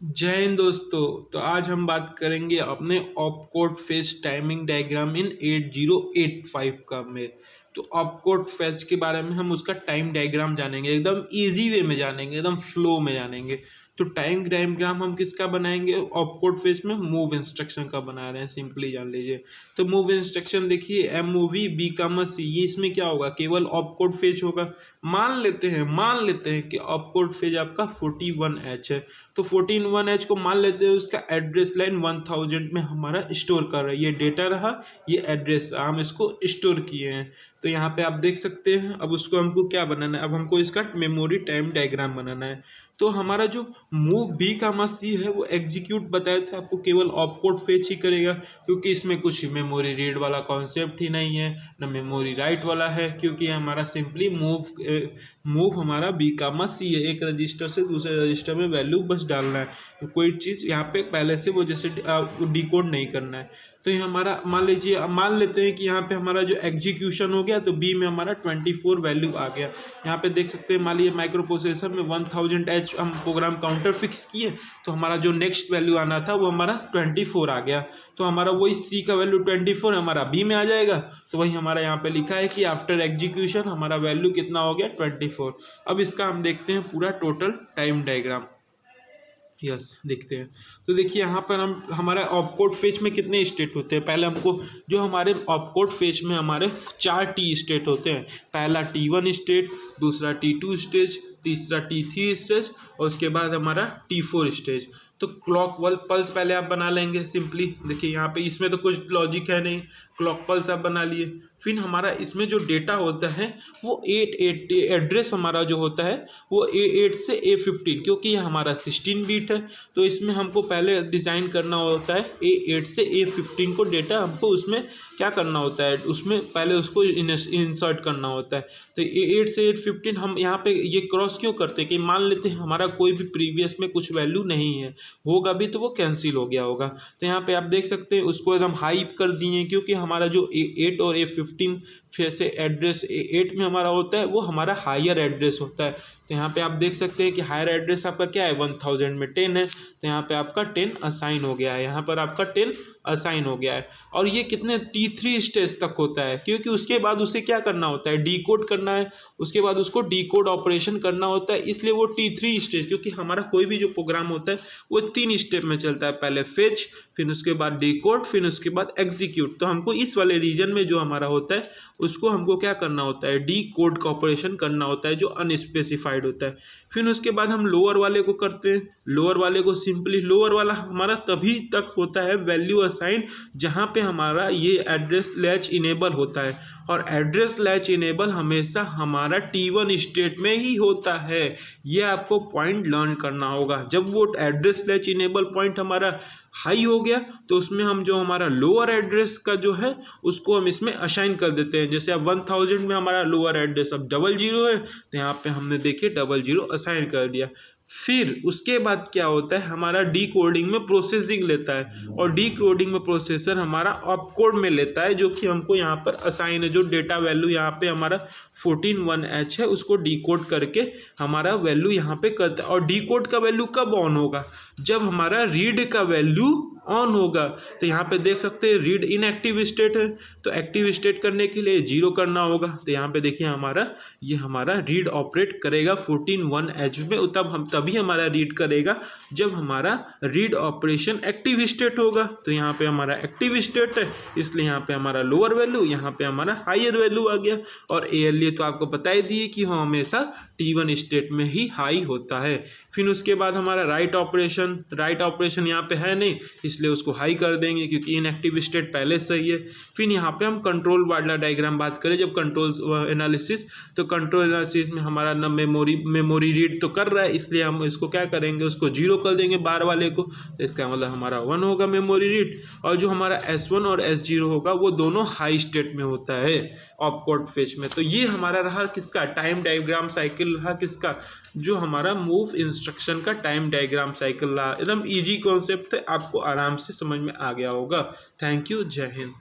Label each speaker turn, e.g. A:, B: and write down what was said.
A: जय हिंद दोस्तों। तो आज हम बात करेंगे अपने opcode phase timing diagram in 8085 का में। तो ऑपकोड फेज के बारे में हम उसका टाइम डायग्राम जानेंगे, एकदम इजी वे में जानेंगे, एकदम फ्लो में जानेंगे। तो टाइम डायग्राम हम किसका बनाएंगे ऑपकोड फेज में? मूव इंस्ट्रक्शन का बना रहे हैं, सिंपली जान लीजिए। तो मूव इंस्ट्रक्शन देखिए, MOV B, ये इसमें क्या होगा? केवल ऑपकोड फेज होगा। मान लेते हैं कि ऑपकोड फेज आपका 41H है। तो 14 1H को मान लेते हैं उसका एड्रेस लाइन 1000 में हमारा स्टोर कर रहा है। ये डेटा रहा, ये एड्रेस रहा, हम इसको स्टोर किए हैं। तो यहाँ पे आप देख सकते हैं। अब उसको हमको क्या बनाना है? अब हमको इसका मेमोरी टाइम डायग्राम बनाना है। तो हमारा जो मूव B, है वो एग्जीक्यूट बताया था आपको केवल ऑपकोड फेच ही करेगा, क्योंकि इसमें कुछ मेमोरी रीड वाला कॉन्सेप्ट ही नहीं है, ना मेमोरी राइट वाला है, क्योंकि हमारा सिंपली मूव हमारा B, है। एक रजिस्टर से दूसरे रजिस्टर में वैल्यू बस डालना है, कोई चीज़ यहाँ पे पहले से वो जैसे डिकोड नहीं करना है। तो ये हमारा मान लेते हैं कि यहाँ पे हमारा जो एग्जीक्यूशन हो गया, तो बी में हमारा 24 वैल्यू आ गया। यहाँ पे देख सकते हैं, मान लीजिए माइक्रो प्रोसेसर में 1000H हम प्रोग्राम काउंटर फिक्स किए, तो हमारा जो नेक्स्ट वैल्यू आना था वो हमारा 24 आ गया। तो हमारा वही सी का वैल्यू 24 हमारा बी में आ जाएगा। तो वही हमारा यहाँ पे लिखा है कि आफ्टर एग्जीक्यूशन हमारा वैल्यू कितना हो गया? 24। अब इसका हम देखते हैं पूरा टोटल टाइम डायग्राम। देखते हैं। तो देखिए यहाँ पर हम हमारा ऑपकोड फेज में कितने स्टेट होते हैं? पहले हमको जो हमारे ऑपकोड फेज में हमारे 4 T स्टेट होते हैं। पहला T1 स्टेट, दूसरा T2 स्टेज, तीसरा T3 स्टेज और उसके बाद हमारा T4 स्टेज। तो क्लॉक पल्स पहले आप बना लेंगे सिंपली। देखिए यहाँ पे इसमें तो कुछ लॉजिक है नहीं, क्लॉक पल्स आप बना लिए। फिर हमारा इसमें जो डेटा होता है वो 8 एड्रेस हमारा जो होता है वो A8 से A15, क्योंकि ये हमारा 16 बीट है। तो इसमें हमको पहले डिज़ाइन करना होता है A8 से A15 को, डेटा हमको उसमें क्या करना होता है, उसमें पहले उसको इंसर्ट करना होता है। तो A8 से A15 हम यहाँ पे ये क्रॉस क्यों करते हैं कि मान लेते हैं हमारा कोई भी प्रीवियस में कुछ वैल्यू नहीं है, होगा भी तो वो कैंसिल हो गया होगा। तो यहाँ पे आप देख सकते हैं उसको एकदम हाई कर दिए, क्योंकि हमारा जो A8 और A15 फिर से एड्रेस A8 में हमारा होता है वो हमारा हायर एड्रेस होता है। तो यहाँ पे आप देख सकते हैं कि हायर एड्रेस आपका क्या है? 1000 में 10 है। तो यहाँ पे आपका 10 असाइन हो गया है, यहाँ पर आपका 10 असाइन हो गया है। और ये कितने T3 स्टेज तक होता है, क्योंकि उसके बाद उसे क्या करना होता है? डीकोड करना है, उसके बाद उसको डीकोड ऑपरेशन करना होता है, इसलिए वो T3 स्टेज। क्योंकि हमारा कोई भी जो प्रोग्राम होता है वो 3 स्टेप में चलता है, पहले फेच, फिर उसके बाद डीकोड, फिर उसके बाद एग्जीक्यूट। तो हमको इस वाले रीजन में जो हमारा होता है उसको हमको क्या करना होता है? डीकोड का ऑपरेशन करना होता है, जो अनस्पेसिफाइड होता है। फिर उसके बाद हम लोअर वाले को करते हैं। लोअर वाले को सिंपली, लोअर वाला हमारा तभी तक होता है वैल्यू असाइन जहाँ पे हमारा ये एड्रेस लैच इनेबल होता है, और एड्रेस लैच इनेबल हमेशा हमारा T1 स्टेट में ही होता है। ये आपको पॉइंट लर्न करना होगा। जब वो एड्रेस लैच इनेबल पॉइंट हमारा हाई हो गया, तो उसमें हम जो हमारा लोअर एड्रेस का जो है उसको हम इसमें असाइन कर देते हैं। जैसे अब 1000 में हमारा लोअर एड्रेस अब 00 है, तो यहाँ पे हमने देखिए 00 असाइन कर दिया। फिर उसके बाद क्या होता है? हमारा डी कोडिंग में प्रोसेसिंग लेता है, और डी कोडिंग में प्रोसेसर हमारा ऑपकोड में लेता है, जो कि हमको यहाँ पर असाइन है। जो डेटा वैल्यू यहाँ पे हमारा 14 1H है उसको डी कोड करके हमारा वैल्यू यहाँ पे करता है। और डी कोड का वैल्यू कब ऑन होगा? जब हमारा रीड का वैल्यू ऑन होगा। तो यहाँ पे देख सकते हैं रीड इनएक्टिव स्टेट है, तो एक्टिव स्टेट करने के लिए 0 करना होगा। तो यहाँ पे देखिए हमारा रीड ऑपरेट करेगा 14 1H में, तभी हमारा रीड करेगा जब हमारा रीड ऑपरेशन एक्टिव स्टेट होगा। तो यहाँ पे हमारा एक्टिव स्टेट है, इसलिए यहाँ पे हमारा लोअर वैल्यू, यहाँ पे हमारा हायर वैल्यू आ गया। और ALE तो आपको बता ही दिए कि वो हमेशा T1 स्टेट में ही हाई होता है। फिर उसके बाद हमारा राइट ऑपरेशन यहाँ पे है नहीं, इसलिए उसको हाई कर देंगे, क्योंकि इनएक्टिव स्टेट पहले सही है। फिर यहाँ पे हम कंट्रोल वाला डायग्राम बात करें, जब कंट्रोल एनालिसिस, तो कंट्रोल एनालिसिस में हमारा न मेमोरी रीड तो कर रहा है, इसलिए हम इसको क्या करेंगे? उसको 0 कर देंगे बार वाले को। तो इसका मतलब हमारा 1 होगा मेमोरी रीड। और जो हमारा S1 और S0 होगा वो दोनों हाई स्टेट में होता है ऑपकोड फेज में। तो ये हमारा रहा किसका? टाइम डायग्राम साइकिल रहा किसका? जो हमारा मूव इंस्ट्रक्शन का टाइम डायग्राम साइकिल रहा। एकदम इजी कॉन्सेप्ट है, आपको आराम से समझ में आ गया होगा। थैंक यू, जय हिंद।